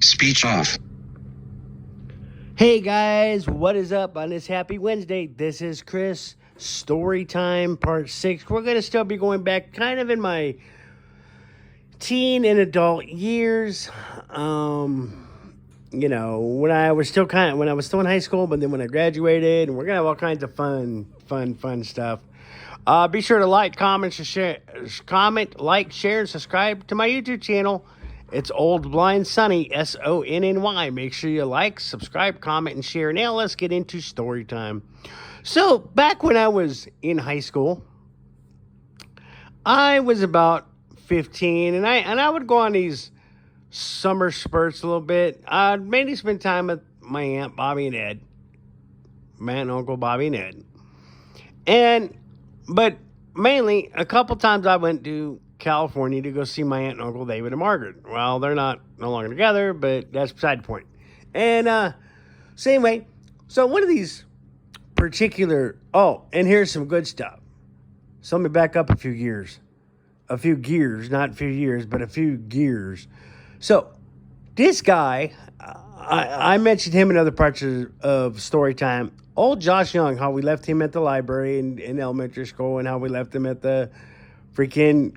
Speech off. Hey guys, what is up on this happy Wednesday? This is Chris, Story Time Part 6. We're going to still be going back kind of in my teen and adult years. When I was still in high school, but then when I graduated, and we're going to have all kinds of fun stuff. Be sure to like, comment, share, and subscribe to my YouTube channel. It's Old Blind Sonny, Sonny. Make sure you like, subscribe, comment, and share. Now let's get into story time. So back when I was in high school, I was about 15, and I would go on these summer spurts a little bit. I'd mainly spend time with my aunt Bobby and Ed, my aunt and uncle Bobby and Ed, but mainly a couple times I went to California to go see my aunt and uncle David and Margaret. Well, they're no longer together, but that's beside the point. And same way, so one of these particular. Oh, and here's some good stuff. So let me back up a few gears, not a few years, but a few gears. So this guy, I mentioned him in other parts of story time. Old Josh Young, how we left him at the library in elementary school, and how we left him at the freaking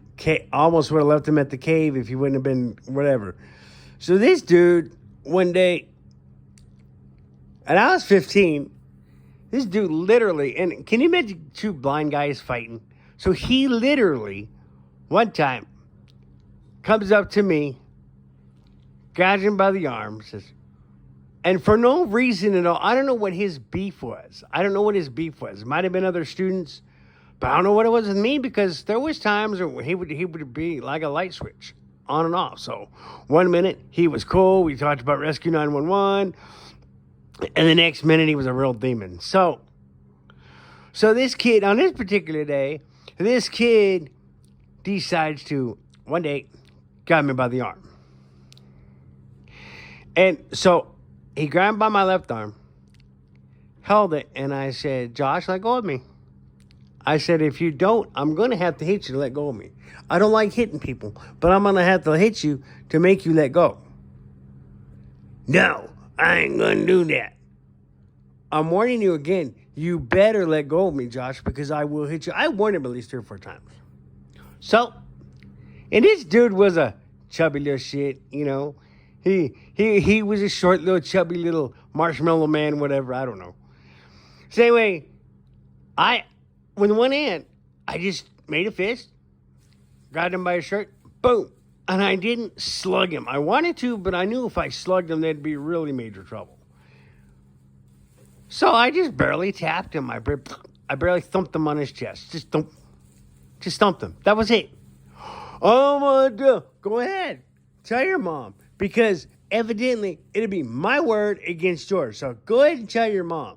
almost would have left him at the cave if he wouldn't have been whatever. So this dude, one day, and I was 15, this dude literally, and can you imagine two blind guys fighting? So he literally, one time, comes up to me, grabs him by the arm, says, and for no reason at all, I don't know what his beef was. It might have been other students, but I don't know what it was with me, because there was times where he would be like a light switch, on and off. So 1 minute he was cool. We talked about Rescue 911, and the next minute he was a real demon. So this kid, on this particular day, this kid decides to one day grab me by the arm, and so he grabbed by my left arm, held it, and I said, "Josh, let go of me." I said, "If you don't, I'm going to have to hit you to let go of me. I don't like hitting people, but I'm going to have to hit you to make you let go." "No, I ain't going to do that. I'm warning you again. You better let go of me, Josh, because I will hit you." I warned him at least 3 or 4 times. So, and this dude was a chubby little shit, He was a short little chubby little marshmallow man, whatever, I don't know. So anyway, with one hand, I just made a fist, grabbed him by his shirt, boom. And I didn't slug him. I wanted to, but I knew if I slugged him, there'd be really major trouble. So I just barely tapped him. I barely thumped him on his chest. Just thumped him. That was it. Oh my God. Go ahead. Tell your mom. Because evidently, it'll be my word against yours. So go ahead and tell your mom.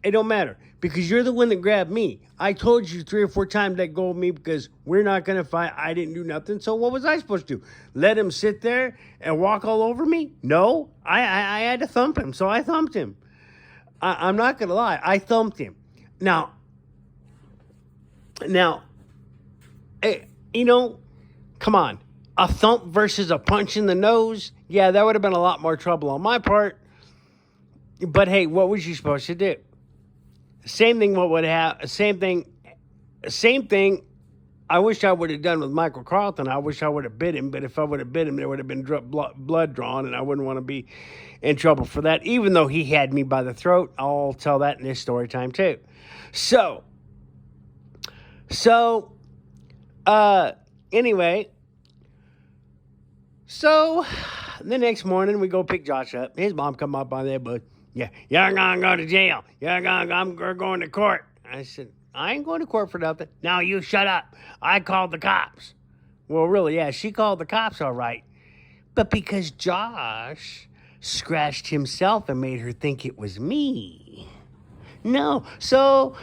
It don't matter, because you're the one that grabbed me. I told you 3 or 4 times let go of me, because we're not going to fight. I didn't do nothing. So what was I supposed to do? Let him sit there and walk all over me? No, I had to thump him. So I thumped him. I'm not going to lie. I thumped him. Now, hey, come on. A thump versus a punch in the nose? Yeah, that would have been a lot more trouble on my part. But hey, what was you supposed to do? Same thing. Same thing. I wish I would have done with Michael Carlton. I wish I would have bit him. But if I would have bit him, there would have been blood drawn, and I wouldn't want to be in trouble for that. Even though he had me by the throat, I'll tell that in this story time too. Anyway. So the next morning we go pick Josh up. His mom come up on there, but yeah, you're gonna go to jail. I'm going to court. I said, I ain't going to court for nothing. "No, you shut up. I called the cops." Well, really, yeah, she called the cops, all right. But because Josh scratched himself and made her think it was me. No. So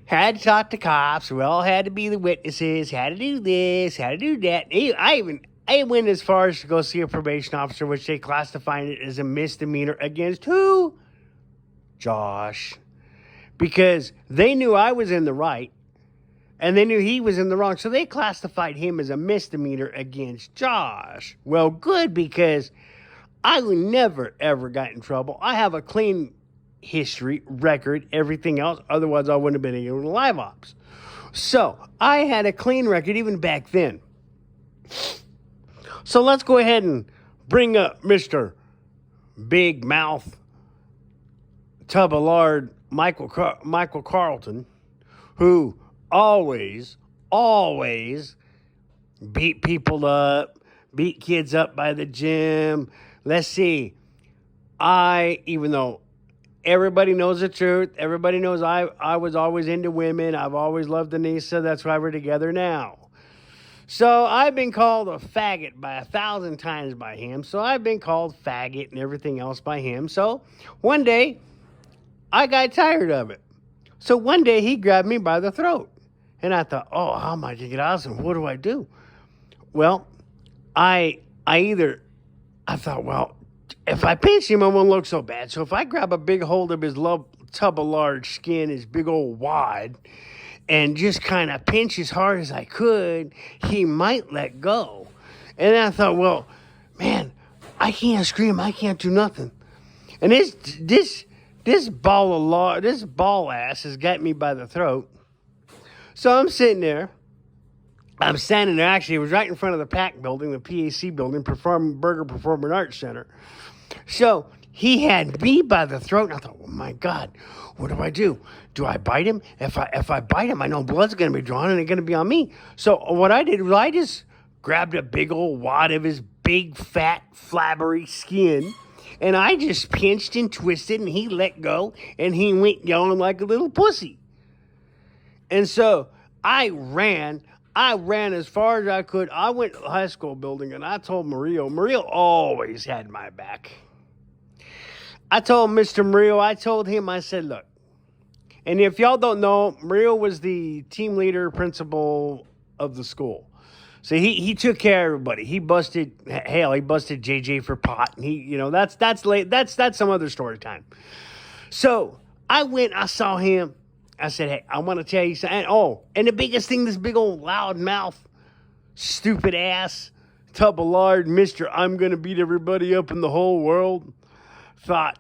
had to talk to cops. We all had to be the witnesses. Had to do this. Had to do that. I went as far as to go see a probation officer, which they classified it as a misdemeanor against who? Josh. Because they knew I was in the right, and they knew he was in the wrong, so they classified him as a misdemeanor against Josh. Well, good, because I never, ever got in trouble. I have a clean history, record, everything else. Otherwise, I wouldn't have been in live ops. So I had a clean record even back then. So let's go ahead and bring up Mr. Big Mouth Tub of Lard Michael Carlton, who always beat people up, beat kids up by the gym. Let's see. Even though everybody knows the truth, everybody knows I was always into women. I've always loved Anissa. That's why we're together now. So I've been called a faggot by 1,000 times by him. So I've been called faggot and everything else by him. So one day, I got tired of it. So one day he grabbed me by the throat. And I thought, oh, how am I going to get out of this? What do I do? Well, I thought, well, if I pinch him, it won't look so bad. So if I grab a big hold of his tub of large skin, his big old wad, and just kind of pinch as hard as I could, he might let go. And I thought, well, man, I can't scream. I can't do nothing. And this ball ass has got me by the throat. So I'm sitting there. I'm standing there. Actually, it was right in front of the PAC building, the PAC building, Burger Performing Arts Center. So he had me by the throat, and I thought, oh my God, what do I do? Do I bite him? If I bite him, I know blood's going to be drawn, and it's going to be on me. So what I did was I just grabbed a big old wad of his big, fat, flabbery skin, and I just pinched and twisted, and he let go, and he went yelling like a little pussy. And so I ran as far as I could. I went to the high school building, and I told Murillo always had my back. I told Mr. Murillo, I said, look, and if y'all don't know, Murillo was the team leader, principal of the school. So he took care of everybody. He busted JJ for pot. And that's some other story time. So I went, I saw him. I said, hey, I want to tell you something. And the biggest thing, this big old loud mouth, stupid ass, tub of lard, Mr. I'm going to beat everybody up in the whole world, thought.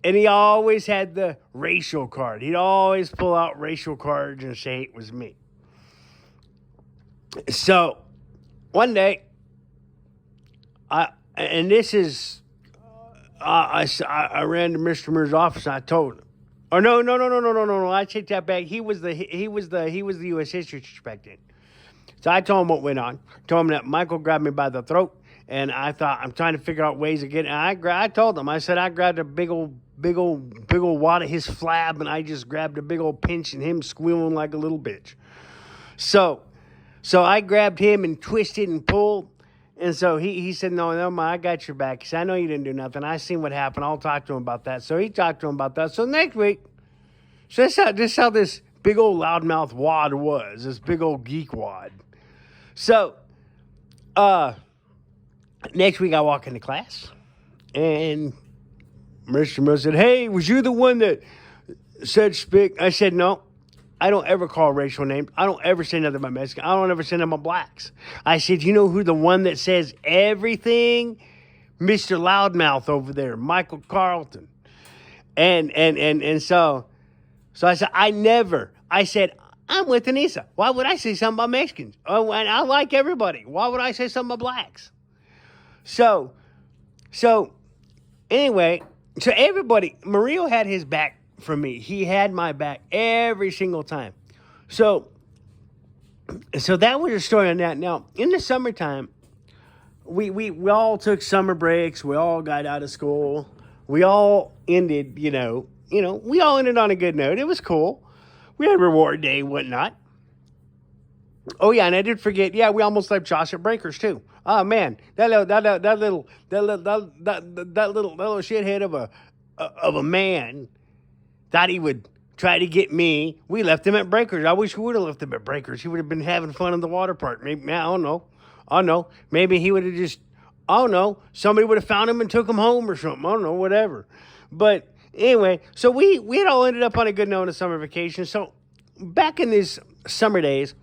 And he always had the racial card. He'd always pull out racial cards and say it was me. So one day, I ran to Mr. Muir's office and I told him. Oh no! I take that back. He was the U.S. history teacher. So I told him what went on. Told him that Michael grabbed me by the throat, and I thought I'm trying to figure out ways of getting. I told him. I said I grabbed a big old wad of his flab, and I just grabbed a big old pinch, and him squealing like a little bitch. So I grabbed him and twisted and pulled. And so he said, no, I got your back. He said, I know you didn't do nothing. I seen what happened. I'll talk to him about that. So he talked to him about that. So next week, so this how this big old loudmouth wad was, this big old geek wad. So next week I walk into class, and Mr. Mill said, hey, was you the one that said spick? I said, no. I don't ever call racial names. I don't ever say nothing about Mexican. I don't ever say nothing about blacks. I said, you know who the one that says everything? Mr. Loudmouth over there, Michael Carlton. And so I said, I said, I'm with Anissa. Why would I say something about Mexicans? Oh, and I like everybody. Why would I say something about blacks? So anyway, so everybody, Murillo had his back for me. He had my back every single time. So that was a story on that. Now, in the summertime, we all took summer breaks. We all got out of school. We all ended, we all ended on a good note. It was cool. We had reward day and whatnot. Oh yeah, and I did forget. Yeah, we almost left Josh at Breakers too. Oh man, that little shithead of a man thought he would try to get me. We left him at Breakers. I wish we would have left him at Breakers. He would have been having fun in the water park. Maybe, I don't know. Maybe he would have just, somebody would have found him and took him home or something. I don't know, whatever. But anyway, so we had all ended up on a good note of summer vacation. So back in these summer days,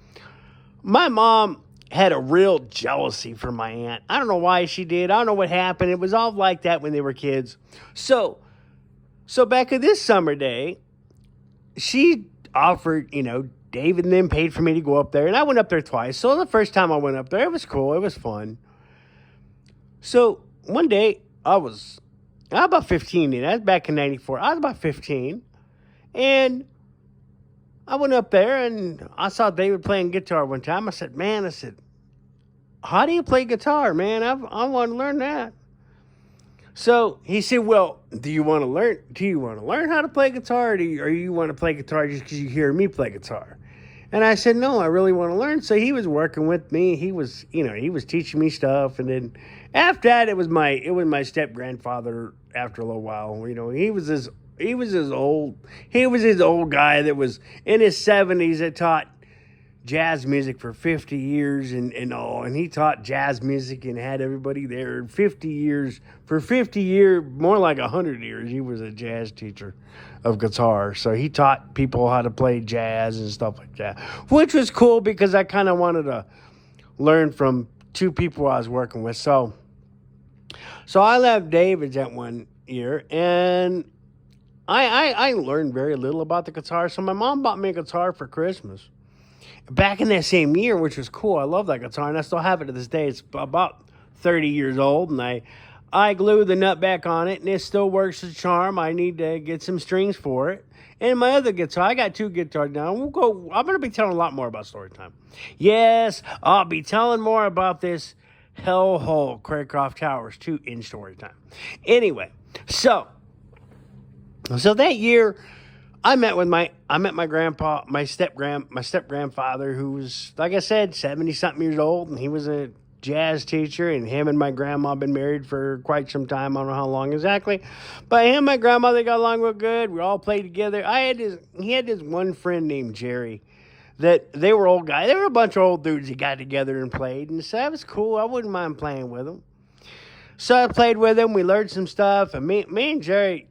my mom had a real jealousy for my aunt. I don't know why she did. I don't know what happened. It was all like that when they were kids. So back in this summer day, she offered, David and them paid for me to go up there. And I went up there twice. So the first time I went up there, it was cool. It was fun. So one day, I was about 15. And that's back in 94. I was about 15. And I went up there and I saw David playing guitar one time. I said, how do you play guitar, man? I want to learn that. So he said, well, do you want to learn how to play guitar, or you want to play guitar just because you hear me play guitar? And I said, no, I really want to learn. So he was working with me. He was teaching me stuff. And then after that, it was my step grandfather. After a little while, he was this old guy that was in his 70s that taught jazz music for 50 years and all. And he taught jazz music and had everybody there 50 years. For 50 years, more like 100 years, he was a jazz teacher of guitar. So he taught people how to play jazz and stuff like that, which was cool because I kind of wanted to learn from two people I was working with. So I left David's that one year, and I learned very little about the guitar. So my mom bought me a guitar for Christmas back in that same year, which was cool. I love that guitar, and I still have it to this day. It's about 30 years old, and I glued the nut back on it, and it still works as a charm. I need to get some strings for it. And my other guitar, I got two guitars now. I'm going to be telling a lot more about story time. Yes, I'll be telling more about this hellhole Craycroft Towers 2 in story time. Anyway, so that year, I met my grandpa, my step grandfather, who was, like I said, 70-something years old, and he was a jazz teacher, and him and my grandma been married for quite some time. I don't know how long exactly, but him and my grandma, they got along real good. We all played together. He had this one friend named Jerry that they were old guys. They were a bunch of old dudes that got together and played, and so that was cool. I wouldn't mind playing with them. So I played with him. We learned some stuff, and me and Jerry,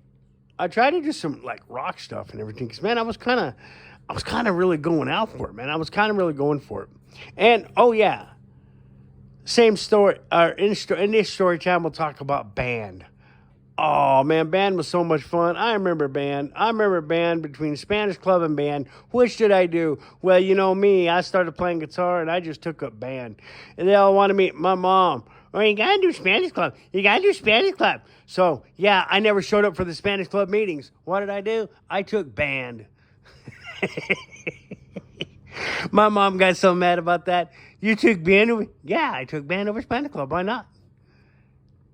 I tried to do some like rock stuff and everything. Cause man, I was kind of really going out for it, man. I was kind of really going for it. And oh yeah, same story. In this story time, we'll talk about band. Oh man, band was so much fun. I remember band between Spanish club and band. Which did I do? Well, me, I started playing guitar and I just took up band. And they all wanted me, my mom, oh, you gotta do Spanish club. You gotta do Spanish club. So yeah, I never showed up for the Spanish club meetings. What did I do? I took band. My mom got so mad about that. You took band over? Yeah, I took band over Spanish club. Why not?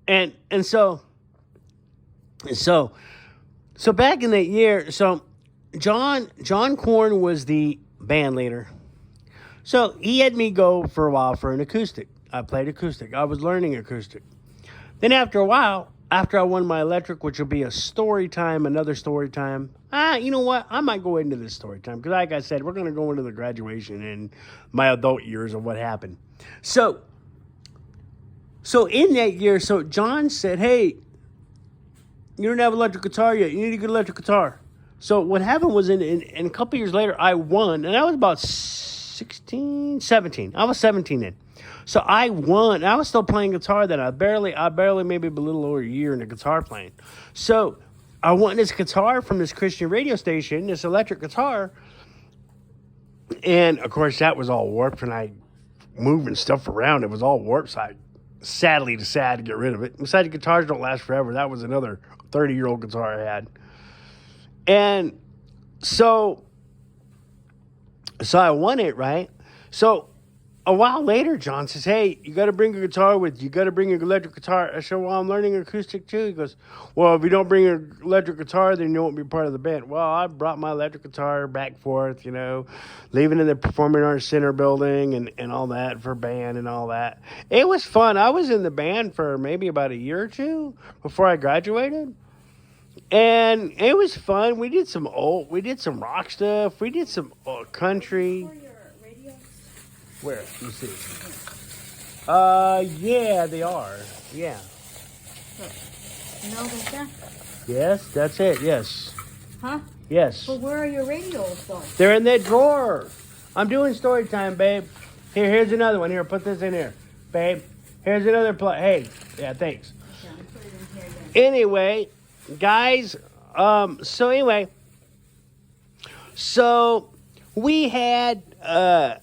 And so back in that year, so John Korn was the band leader. So he had me go for a while for an acoustic. I played acoustic. I was learning acoustic. Then after a while, after I won my electric, which will be another story time. You know what? I might go into this story time because, like I said, we're going to go into the graduation and my adult years of what happened. So in that year, so John said, hey, you don't have an electric guitar yet. You need a good electric guitar. So what happened was in a couple years later, I won, and I was about 17. I was 17 then. So I won. I was still playing guitar then. I barely maybe a little over a year into guitar playing. So I won this guitar from this Christian radio station, this electric guitar. And of course that was all warped, and I moving stuff around. It was all warped, so I sadly decided to get rid of it. Besides, guitars don't last forever. That was another 30-year-old guitar I had. And so I won it, right? So a while later, John says, hey, you got to bring a guitar with you. You got to bring an electric guitar. I said, well, I'm learning acoustic too. He goes, well, if you don't bring an electric guitar, then you won't be part of the band. Well, I brought my electric guitar back and forth, leaving in the Performing Arts Center building and all that for band and all that. It was fun. I was in the band for maybe about a year or two before I graduated. And it was fun. We did some rock stuff. We did some country. Where? You see? Yeah, they are. Yeah. No, like that? Yes, that's it. Yes. Huh? Yes. But where are your radios, though? They're in that drawer. I'm doing story time, babe. Here's another one. Here, put this in here, babe. Here's another play. Hey, yeah, thanks. Okay, I'm gonna put it in here then. Anyway, guys, so we had a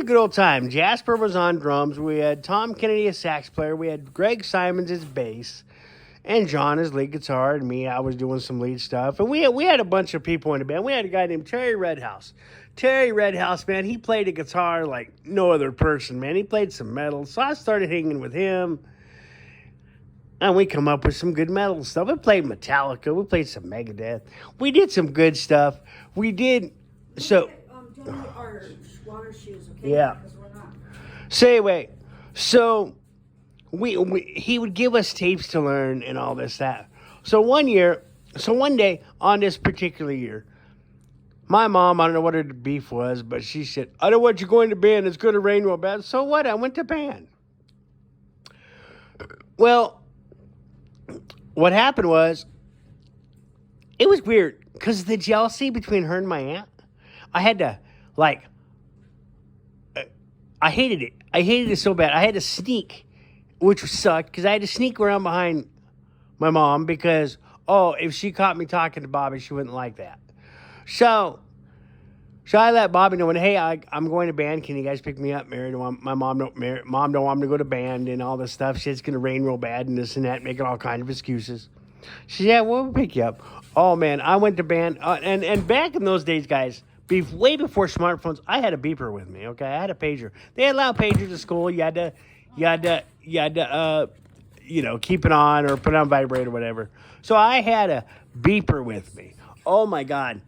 good old time. Jasper was on drums. We had Tom Kennedy as sax player. We had Greg Simons as bass, and John as lead guitar, and me, I was doing some lead stuff. And we had a bunch of people in the band. We had a guy named Terry Redhouse. Terry Redhouse, man, he played a guitar like no other person, man. He played some metal, so I started hanging with him. And we come up with some good metal stuff. We played Metallica. We played some Megadeth. We did some good stuff. We did. So, Don't get our water shoes, okay? Yeah. Because we're not. so anyway, so he would give us tapes to learn and all this, that. So one day on this particular year, my mom, I don't know what her beef was, but she said, I don't want you going to band. It's going to rain real bad. So what? I went to band. Well, what happened was, it was weird because the jealousy between her and my aunt, I had to, I hated it. I hated it so bad. I had to sneak, which sucked because I had to sneak around behind my mom because, if she caught me talking to Bobby, she wouldn't like that. So I let Bobby know, hey, I'm going to band. Can you guys pick me up? My mom don't want me to go to band and all this stuff. She said it's going to rain real bad and this and that, making all kinds of excuses. She said, yeah, we'll pick you up. Oh, man, I went to band. And back in those days, guys, way before smartphones, I had a beeper with me, okay? I had a pager. They allowed pagers at school. You had to keep it on or put it on vibrate or whatever. So I had a beeper with me. Oh, my God.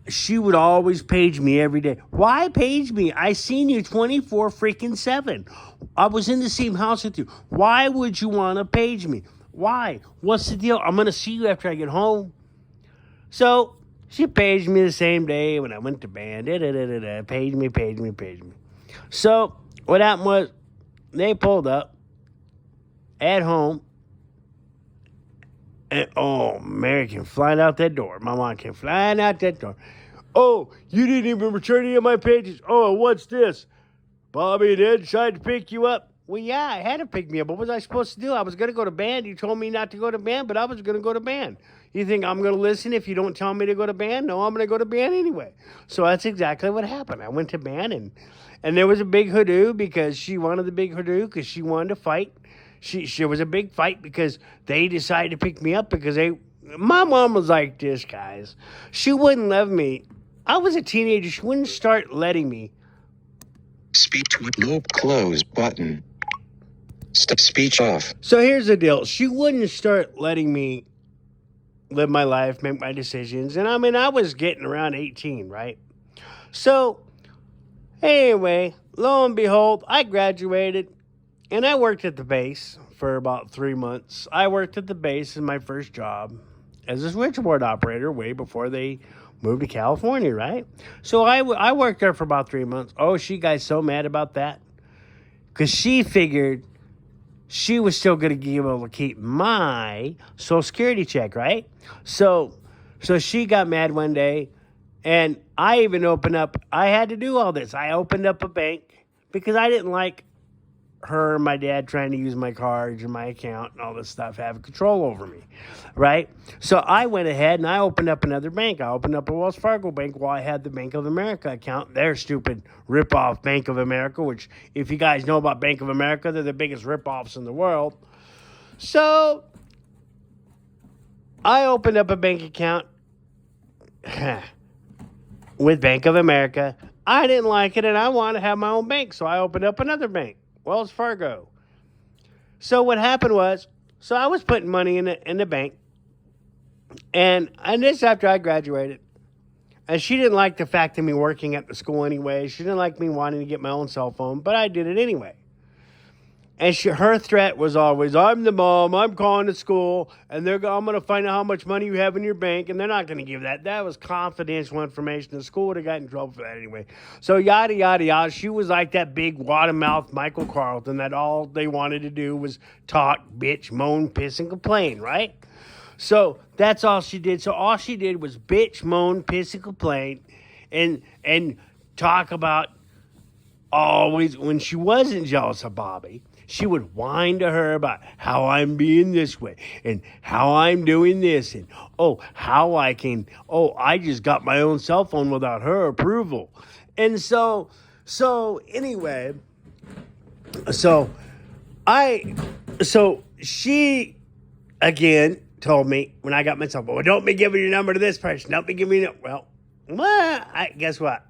She would always page me every day. Why page me? I seen you 24/7. I was in the same house with you. Why would you want to page me? Why? What's the deal? I'm going to see you after I get home. So she paged me the same day when I went to band. Page me. So what happened was they pulled up at home. And, Mary came flying out that door. My mom came flying out that door. Oh, you didn't even return any of my pages. Oh, what's this? Bobby and Ed tried to pick you up. Well, yeah, I had to pick me up. What was I supposed to do? I was going to go to band. You told me not to go to band, but I was going to go to band. You think I'm going to listen if you don't tell me to go to band? No, I'm going to go to band anyway. So that's exactly what happened. I went to band, and there was a big hoodoo because she wanted the big hoodoo because she wanted to fight. She was a big fight because they decided to pick me up because my mom was like this, guys. She wouldn't let me. I was a teenager. She wouldn't start letting me. Speech loop close button. Stop speech off. So here's the deal. She wouldn't start letting me live my life, make my decisions. And I was getting around 18, right? So anyway, lo and behold, I graduated. And I worked at the base for about 3 months. I worked at the base in my first job as a switchboard operator way before they moved to California, right? So I worked there for about 3 months. Oh, she got so mad about that because she figured she was still going to be able to keep my Social Security check, right? So she got mad one day, and I even I had to do all this. I opened up a bank because I didn't like her and my dad trying to use my cards and my account and all this stuff, have control over me, right? So I went ahead and I opened up another bank. I opened up a Wells Fargo bank while I had the Bank of America account. Their stupid rip-off Bank of America, which if you guys know about Bank of America, they're the biggest rip-offs in the world. So I opened up a bank account with Bank of America. I didn't like it and I wanted to have my own bank, so I opened up another bank. Wells Fargo. So what happened was, I was putting money in the bank, and this after I graduated, and she didn't like the fact of me working at the school anyway. She didn't like me wanting to get my own cell phone, but I did it anyway. And her threat was always, I'm the mom, I'm calling the school, and I'm going to find out how much money you have in your bank, and they're not going to give that. That was confidential information. The school would have gotten in trouble for that anyway. So yada, yada, yada. She was like that big watermouth Michael Carlton that all they wanted to do was talk, bitch, moan, piss, and complain, right? So that's all she did. So all she did was bitch, moan, piss, and complain, and talk about always, when she wasn't jealous of Bobby, she would whine to her about how I'm being this way and how I'm doing this and I just got my own cell phone without her approval. And so anyway, so she again told me when I got my cell phone, well, don't be giving your number to this person. Don't be giving it. Well, guess what?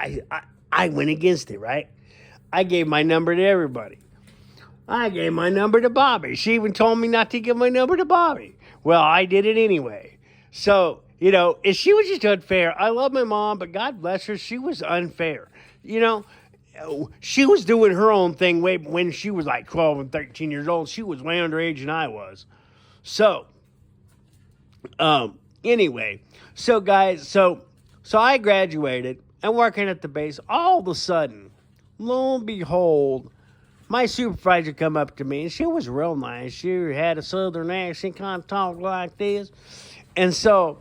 I went against it, right? I gave my number to everybody. I gave my number to Bobby. She even told me not to give my number to Bobby. Well, I did it anyway. So, she was just unfair. I love my mom, but God bless her, she was unfair. She was doing her own thing way when she was like 12 and 13 years old. She was way underage than I was. So, anyway, so guys, so I graduated and working at the base. All of a sudden, lo and behold, my supervisor come up to me, and she was real nice. She had a southern accent, kind of talked like this. And so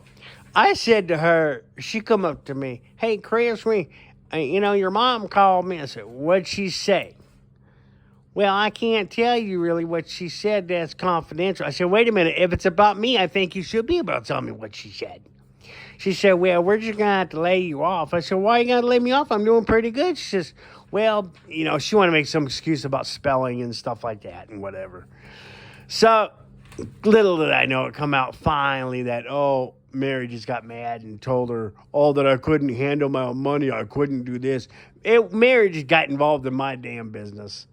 I said to her, she come up to me, hey, Chris, your mom called me. I said, what'd she say? Well, I can't tell you really what she said. That's confidential. I said, wait a minute. If it's about me, I think you should be able to tell me what she said. She said, well, we're just going to have to lay you off. I said, why are you going to lay me off? I'm doing pretty good. She says, well, she wanted to make some excuse about spelling and stuff like that and whatever. So little did I know it come out finally that, Mary just got mad and told her, that I couldn't handle my own money. I couldn't do this. Mary just got involved in my damn business.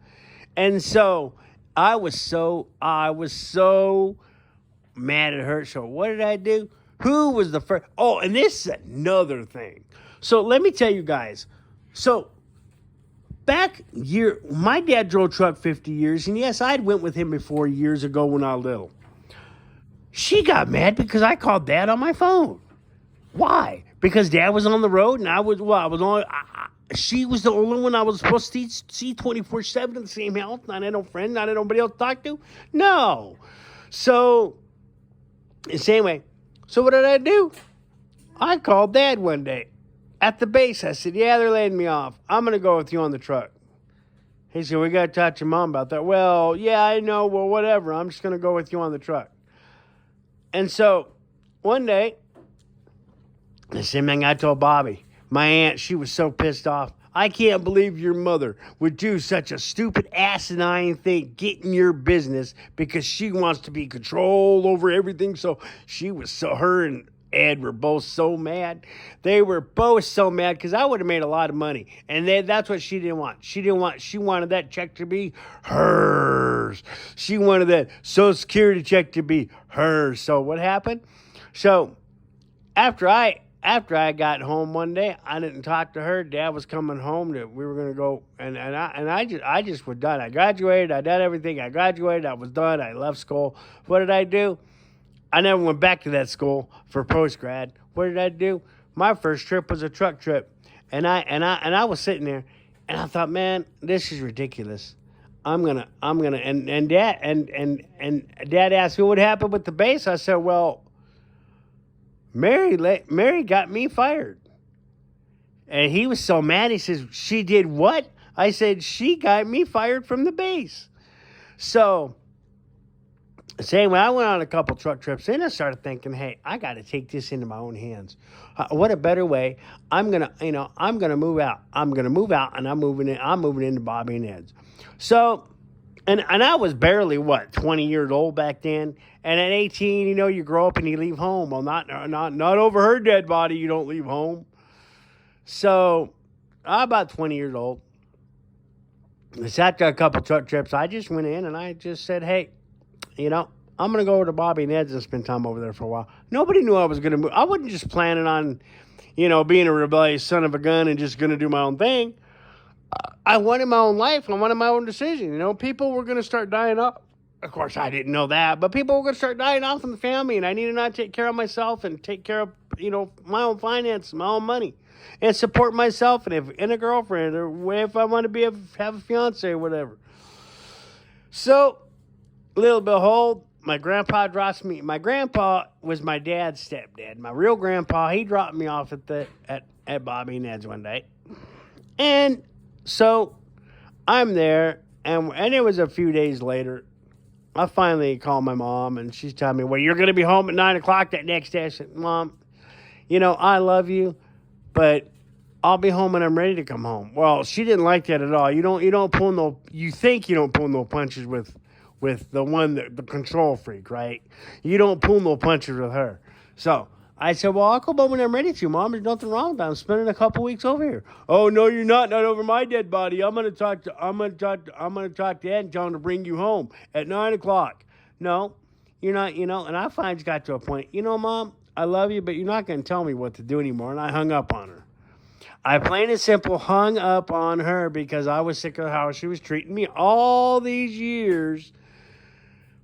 And so I was so mad at her. So what did I do? Who was the first? Oh, and this is another thing. So let me tell you guys. So my dad drove a truck 50 years. And yes, I'd went with him before years ago when I was little. She got mad because I called Dad on my phone. Why? Because Dad was on the road and she was the only one I was supposed to see 24/7 in the same house. Not had no friend, not had nobody else to talk to. No. So, the same way. So what did I do? I called Dad one day at the base. I said, yeah, they're laying me off. I'm going to go with you on the truck. He said, we got to talk to your mom about that. Well, yeah, I know. Well, whatever. I'm just going to go with you on the truck. And so, one day, the same thing I told Bobby. My aunt, she was so pissed off. I can't believe your mother would do such a stupid asinine thing, get in your business because she wants to be control over everything. So her and Ed were both so mad. They were both so mad because I would have made a lot of money. And that's what she didn't want. She wanted that check to be hers. She wanted that Social Security check to be hers. So what happened? So after I got home one day, I didn't talk to her. Dad was coming home. We were going to go, and I just was done. I graduated. I done everything. I graduated. I was done. I left school. What did I do? I never went back to that school for post-grad. What did I do? My first trip was a truck trip. And I was sitting there and I thought, man, this is ridiculous. And Dad asked me what happened with the base. I said, well, Mary got me fired. And he was so mad. He says, she did what? I said, she got me fired from the base. So same way, I went on a couple truck trips, and I started thinking, hey, I got to take this into my own hands. What a better way. I'm gonna move out. I'm gonna move out, and I'm moving into Bobby and Ed's. So, and I was barely 20 years old back then. And at 18, you grow up and you leave home. Well, not over her dead body. You don't leave home. So, I'm about 20 years old. It's after a couple truck trips. I just went in and I just said, hey, I'm going to go over to Bobby and Ed's and spend time over there for a while. Nobody knew I was going to move. I wasn't just planning on, being a rebellious son of a gun and just going to do my own thing. I wanted my own life. I wanted my own decision. People were going to start dying off. Of course, I didn't know that, but people were going to start dying off in the family, and I needed to take care of myself and take care of, my own finances, my own money, and support myself and a girlfriend, or if I want to have a fiance or whatever. So, little behold, my grandpa drops me. My grandpa was my dad's stepdad. My real grandpa, he dropped me off at Bobby and Ed's one day. And So I'm there, and it was a few days later. I finally called my mom, and she's telling me, "Well, you're going to be home at 9 o'clock that next day." I said, "Mom, I love you, but I'll be home when I'm ready to come home." Well, she didn't like that at all. You don't pull no. You think you don't pull no punches with the one the control freak, right? You don't pull no punches with her. So I said, "Well, I'll come home when I'm ready to, Mom. There's nothing wrong with that. I'm spending a couple weeks over here." "Oh no, you're not. Not over my dead body. I'm gonna talk to Ed and tell him to bring you home at 9 o'clock." "No, you're not. And I finally just got to a point. Mom, I love you, but you're not gonna tell me what to do anymore. And I hung up on her. I plain and simple hung up on her because I was sick of how she was treating me all these years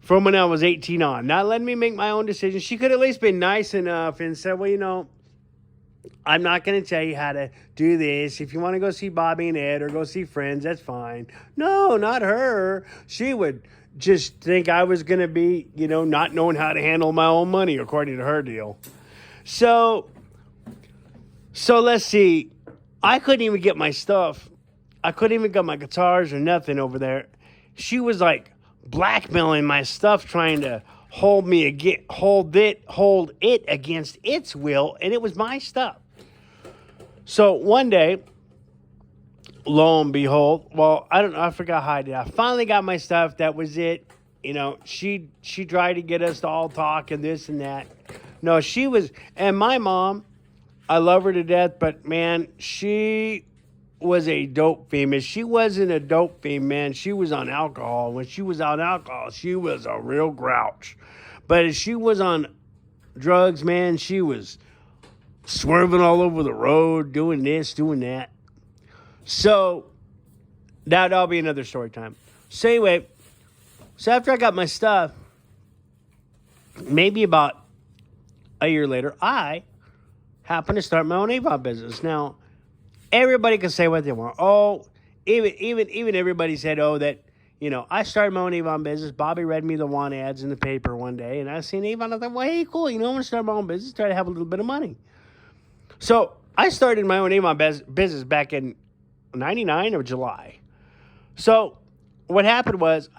from when I was 18 on, not letting me make my own decisions. She could at least been nice enough and said, "Well, I'm not going to tell you how to do this. If you want to go see Bobby and Ed or go see friends, that's fine." No, not her. She would just think I was going to be, not knowing how to handle my own money, according to her deal. So let's see. I couldn't even get my stuff. I couldn't even get my guitars or nothing over there. She was like blackmailing my stuff, trying to hold it against its will, and it was my stuff. So one day, lo and behold, well, I don't know, I forgot how I did. I finally got my stuff. That was it. She tried to get us to all talk and this and that. No, she was, and my mom, I love her to death, but man, she was a dope fiend. She wasn't a dope fiend, man. She was on alcohol. When she was on alcohol, she was a real grouch. But if she was on drugs, man, she was swerving all over the road, doing this, doing that. So that'll be another story time. So anyway, after I got my stuff, maybe about a year later, I happened to start my own Avon business. Now, everybody can say what they want. Oh, even everybody said, that, I started my own Avon business. Bobby read me the want ads in the paper one day, and I seen Avon. I thought, well, hey, cool. I'm going to start my own business, try to have a little bit of money. So I started my own Avon business back in 99 or July. So what happened was,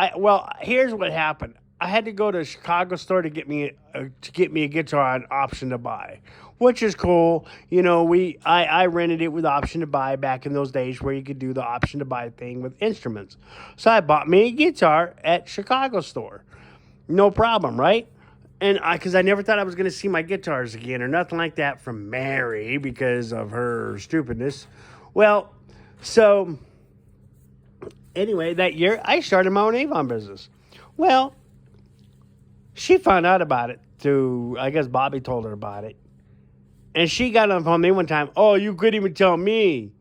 here's what happened. I had to go to a Chicago store to get me a guitar on option to buy, which is cool. I rented it with option to buy back in those days where you could do the option to buy thing with instruments. So I bought me a guitar at Chicago store. No problem, right? And because I never thought I was going to see my guitars again or nothing like that from Mary because of her stupidness. Well, so anyway, that year I started my own Avon business. Well, she found out about it through, I guess Bobby told her about it. And she got on me one time. "Oh, you couldn't even tell me.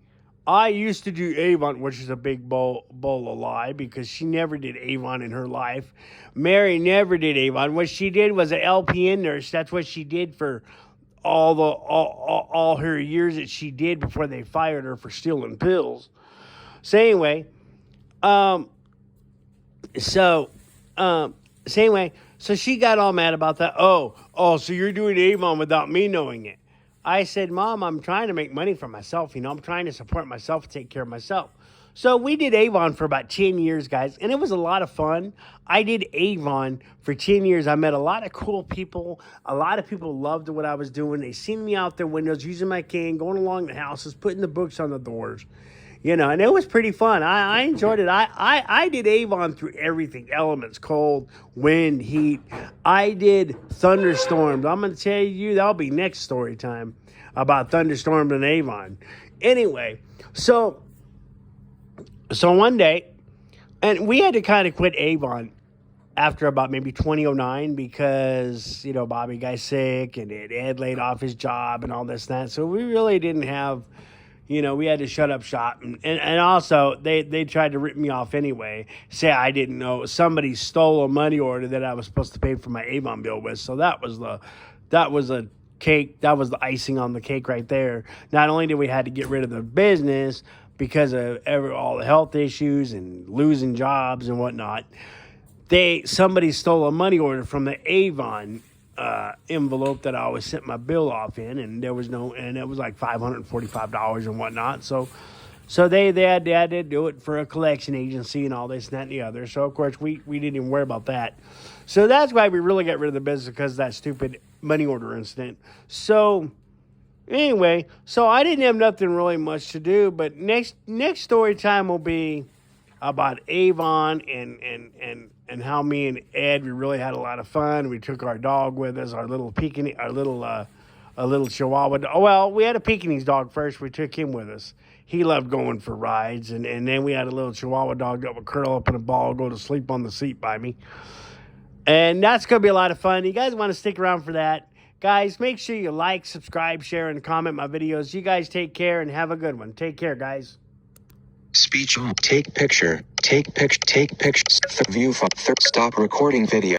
I used to do Avon," which is a big bowl of lie because she never did Avon in her life. Mary never did Avon. What she did was an LPN nurse. That's what she did for all her years that she did before they fired her for stealing pills. So anyway, so she got all mad about that. Oh, so you're doing Avon without me knowing it. I said, "Mom, I'm trying to make money for myself. I'm trying to support myself, take care of myself." So we did Avon for about 10 years, guys, and it was a lot of fun. I did Avon for 10 years. I met a lot of cool people. A lot of people loved what I was doing. They seen me out their windows using my cane, going along the houses, putting the books on the doors. And it was pretty fun. I enjoyed it. I did Avon through everything. Elements, cold, wind, heat. I did thunderstorms. I'm going to tell you, that'll be next story time about thunderstorms and Avon. Anyway, so one day, and we had to kind of quit Avon after about maybe 2009 because, Bobby got sick and Ed laid off his job and all this and that. So we really didn't have... we had to shut up shop. And also, they tried to rip me off anyway. Say I didn't know. Somebody stole a money order that I was supposed to pay for my Avon bill with. So that was a cake. That was the icing on the cake right there. Not only did we had to get rid of the business because of all the health issues and losing jobs and whatnot, somebody stole a money order from the Avon envelope that I always sent my bill off in, and it was like $545 and whatnot. So So they had to do it for a collection agency and all this and that and the other. So, of course, we didn't even worry about that. So that's why we really got rid of the business, because of that stupid money order incident. So, anyway, so I didn't have nothing really much to do. But next story time will be about Avon and how me and Ed, we really had a lot of fun. We took our dog with us, our little Pekingese, a little Chihuahua. Well, we had a Pekingese dog first. We took him with us. He loved going for rides. And then we had a little Chihuahua dog that would curl up in a ball, go to sleep on the seat by me. And that's going to be a lot of fun. You guys want to stick around for that. Guys, make sure you like, subscribe, share, and comment my videos. You guys take care and have a good one. Take care, guys. Speech off. Take picture. Take picture. Take picture. View. Stop recording video.